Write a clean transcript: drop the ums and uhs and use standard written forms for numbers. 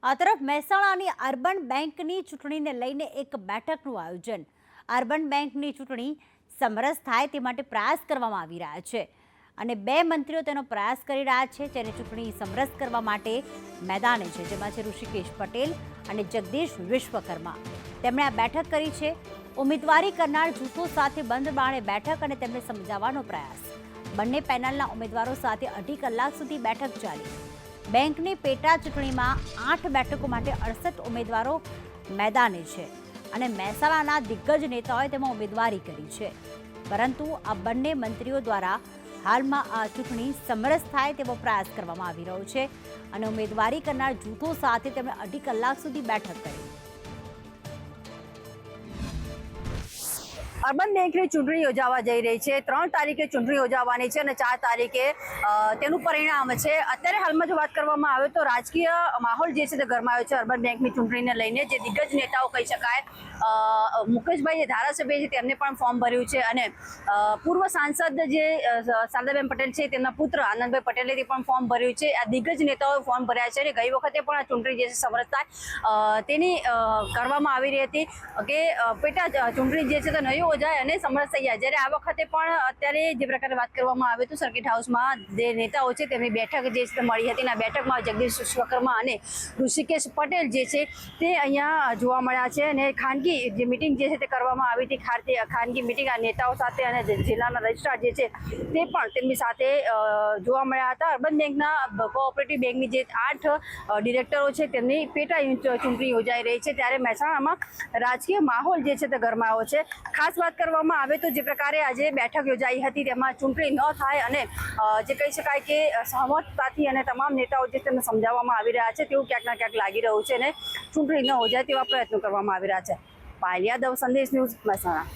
આ તરફ મહેસાણાની અર્બન બેંકની ચૂંટણીને લઈને એક બેઠકનું આયોજન. અર્બન બેંકની ચૂંટણી સમરસ થાય તે માટે પ્રયાસ કરવામાં આવી રહ્યા છે અને બે મંત્રીઓ તેનો પ્રયાસ કરી રહ્યા છે, જેને ચૂંટણી સમરસ કરવા માટે મેદાને છે, જેમાં છે ઋષિકેશ પટેલ અને જગદીશ વિશ્વકર્મા. તેમણે આ બેઠક કરી છે. ઉમેદવારી કરનાર જૂથો સાથે બંધ બારણે બેઠક અને તેમને સમજાવવાનો પ્રયાસ. બંને પેનલના ઉમેદવારો સાથે 2.5 કલાક સુધી બેઠક ચાલી. બેંકની પેટા ચૂંટણીમાં 8 બેઠકો માટે 68 ઉમેદવારો મેદાને છે અને મહેસાણાના દિગ્ગજ નેતાઓએ તેમાં ઉમેદવારી કરી છે. પરંતુ આ બંને મંત્રીઓ દ્વારા હાલમાં આ ચૂંટણી સમરસ થાય તેવો પ્રયાસ કરવામાં આવી રહ્યો છે અને ઉમેદવારી કરનાર જૂથો સાથે તેમણે 2.5 કલાક સુધી બેઠક કરી. અર્બન બેંકની ચૂંટણી યોજાવા જઈ રહી છે. 3 તારીખે ચૂંટણી યોજાવાની છે અને 4 તારીખે તેનું પરિણામ છે. અત્યારે હાલમાં જો વાત કરવામાં આવે તો રાજકીય માહોલ જે છે તે ગરમાયો છે અર્બન બેંકની ચૂંટણીને લઈને. જે દિગ્ગજ નેતાઓ કહી શકાય, મુકેશભાઈ જે ધારાસભ્ય છે તેમને પણ ફોર્મ ભર્યું છે અને પૂર્વ સાંસદ જે શારદાબેન પટેલ છે તેમના પુત્ર આનંદભાઈ પટેલે પણ ફોર્મ ભર્યું છે. આ દિગ્ગજ નેતાઓએ ફોર્મ ભર્યા છે અને ગઈ વખતે પણ આ ચૂંટણી જે છે સમરસ થાય તેની કરવામાં આવી રહી હતી કે પેટા ચૂંટણી જે છે તે નહીં જાય અને સમરસ થઈ જાય. જ્યારે આ વખતે પણ અત્યારે જે પ્રકારે વાત કરવામાં આવે તો સર્કિટ હાઉસમાં જે નેતાઓ છે તેમની બેઠક જે છે મળી હતી. આ બેઠકમાં જગદીશ વિશ્વકર્મા અને ઋષિકેશ પટેલ જે છે તે અહીંયા જોવા મળ્યા છે અને ખાનગી જે મિટિંગ જે છે તે કરવામાં આવી હતી. ખાનગી મિટિંગ આ નેતાઓ સાથે અને જિલ્લાના રજિસ્ટ્રાર જે છે તે પણ તેમની સાથે જોવા મળ્યા હતા. અર્બન બેંકના કોઓપરેટિવ બેંકની જે 8 ડિરેક્ટરો છે તેમની પેટા ચૂંટણી યોજાઈ રહી છે. ત્યારે મહેસાણામાં રાજકીય માહોલ જે છે તે ગરમાયો છે. ખાસ વાત કરવામાં આવે તો જે પ્રકારે આજે બેઠક યોજાઈ હતી તેમાં ચૂંટણી ન થાય અને જે કહી શકાય કે સહમતતાથી અને તમામ નેતાઓ જે તેમને સમજાવવામાં આવી રહ્યા છે તેવું ક્યાંક ના ક્યાંક લાગી રહ્યું છે અને ચૂંટણી ન હો જાય તેવા પ્રયત્નો કરવામાં આવી રહ્યા છે. પાયલ યાદવ, સંદેશ ન્યૂઝ, મહેસાણા.